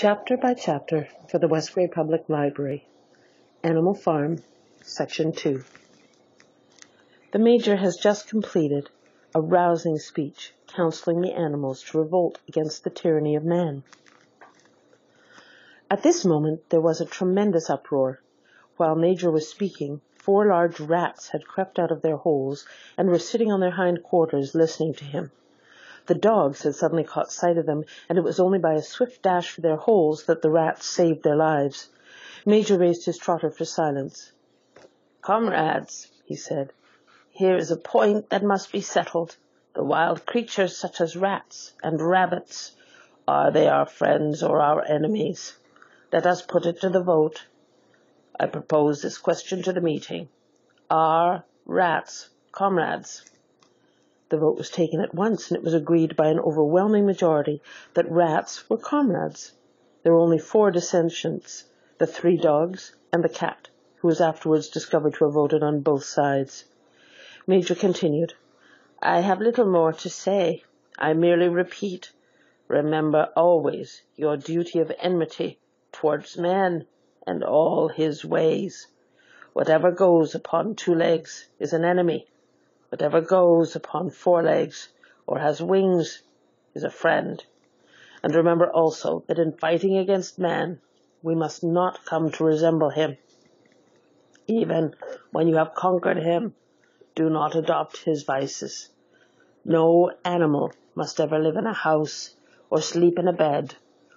Chapter by chapter for the Westbury Public Library. Animal Farm, Section 2. The Major has just completed a rousing speech counseling the animals to revolt against the tyranny of man. At this moment there was a tremendous uproar. While Major was speaking, 4 large rats had crept out of their holes and were sitting on their hind quarters listening to him. The dogs had suddenly caught sight of them, and it was only by a swift dash for their holes that the rats saved their lives. Major raised his trotter for silence. "Comrades," he said, "here is a point that must be settled. The wild creatures such as rats and rabbits, are they our friends or our enemies? Let us put it to the vote. I propose this question to the meeting. Are rats comrades?" The vote was taken at once, and it was agreed by an overwhelming majority that rats were comrades. There were only 4 dissentients, the 3 dogs and the cat, who was afterwards discovered to have voted on both sides. Major continued, "I have little more to say. I merely repeat, remember always your duty of enmity towards man and all his ways. Whatever goes upon 2 legs is an enemy. Whatever goes upon 4 legs or has wings is a friend. And remember also that in fighting against man, we must not come to resemble him. Even when you have conquered him, do not adopt his vices. No animal must ever live in a house, or sleep in a bed,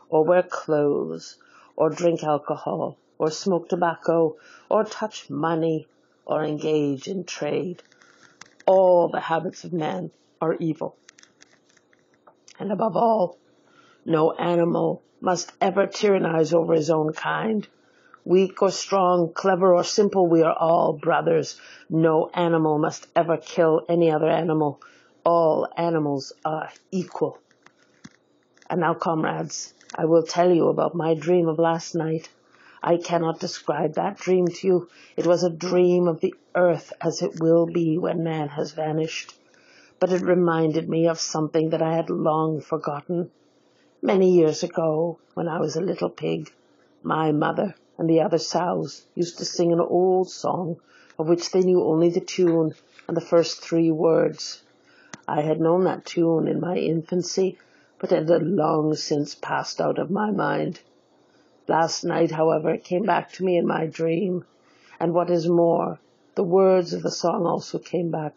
or wear clothes, or drink alcohol, or smoke tobacco, or touch money, or engage in trade. All the habits of man are evil. And above all, no animal must ever tyrannize over his own kind. Weak or strong, clever or simple, we are all brothers. No animal must ever kill any other animal. All animals are equal. And now, comrades, I will tell you about my dream of last night. I cannot describe that dream to you. It was a dream of the earth as it will be when man has vanished. But it reminded me of something that I had long forgotten. Many years ago, when I was a little pig, my mother and the other sows used to sing an old song of which they knew only the tune and the first 3 words. I had known that tune in my infancy, but it had long since passed out of my mind. Last night, however, it came back to me in my dream, and what is more, the words of the song also came back,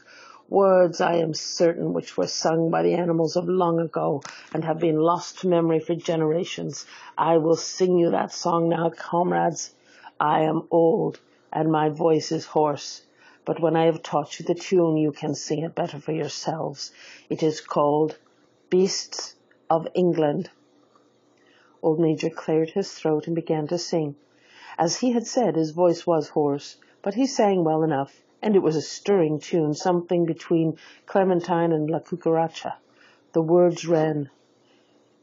words, I am certain, which were sung by the animals of long ago and have been lost to memory for generations. I will sing you that song now, comrades. I am old, and my voice is hoarse, but when I have taught you the tune, you can sing it better for yourselves. It is called Beasts of England. Old Major cleared his throat and began to sing. As he had said, his voice was hoarse, but he sang well enough, and it was a stirring tune, something between Clementine and La Cucaracha. The words ran,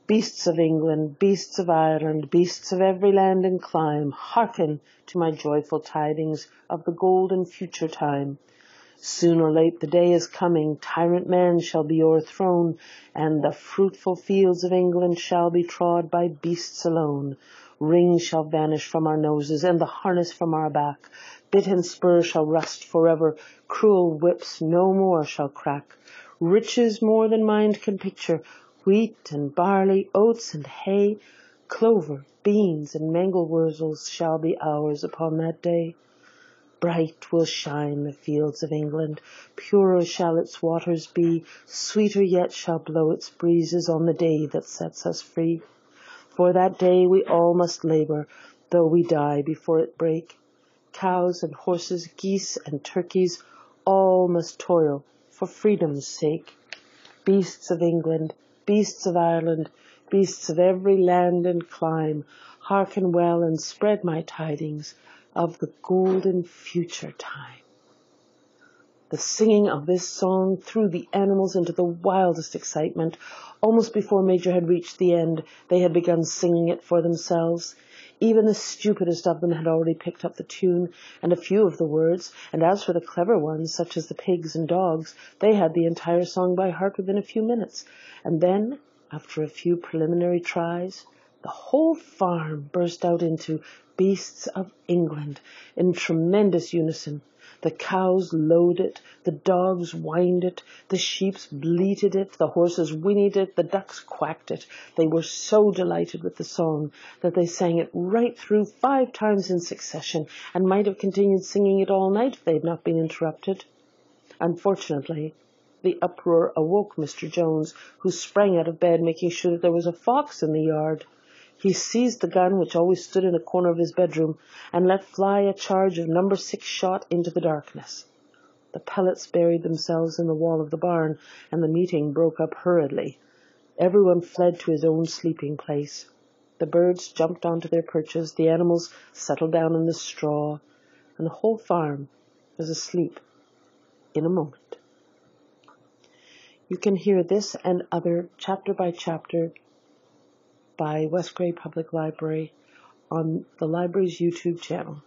"Beasts of England, beasts of Ireland, beasts of every land and clime, hearken to my joyful tidings of the golden future time. Soon or late the day is coming, tyrant man shall be o'erthrown, and the fruitful fields of England shall be trod by beasts alone. Rings shall vanish from our noses, and the harness from our back. Bit and spur shall rust forever, cruel whips no more shall crack. Riches more than mind can picture, wheat and barley, oats and hay, clover, beans, and mangel wurzels shall be ours upon that day. Bright will shine the fields of England, purer shall its waters be, sweeter yet shall blow its breezes on the day that sets us free. For that day we all must labour, though we die before it break. Cows and horses, geese and turkeys, all must toil for freedom's sake. Beasts of England, beasts of Ireland, beasts of every land and clime, hearken well and spread my tidings of the golden future time." The singing of this song threw the animals into the wildest excitement. Almost before Major had reached the end, they had begun singing it for themselves. Even the stupidest of them had already picked up the tune and a few of the words, and as for the clever ones, such as the pigs and dogs, they had the entire song by heart within a few minutes. And then, after a few preliminary tries, The whole farm burst out into Beasts of England in tremendous unison. The cows lowed it, the dogs whined it, the sheep bleated it, the horses whinnied it, the ducks quacked it. They were so delighted with the song that they sang it right through 5 times in succession, and might have continued singing it all night if they had not been interrupted. Unfortunately, the uproar awoke Mr. Jones, who sprang out of bed, making sure that there was a fox in the yard. He seized the gun, which always stood in a corner of his bedroom, and let fly a charge of No. 6 shot into the darkness. The pellets buried themselves in the wall of the barn, and the meeting broke up hurriedly. Everyone fled to his own sleeping place. The birds jumped onto their perches, the animals settled down in the straw, and the whole farm was asleep in a moment. You can hear this and other chapter by chapter by West Grey Public Library on the library's YouTube channel.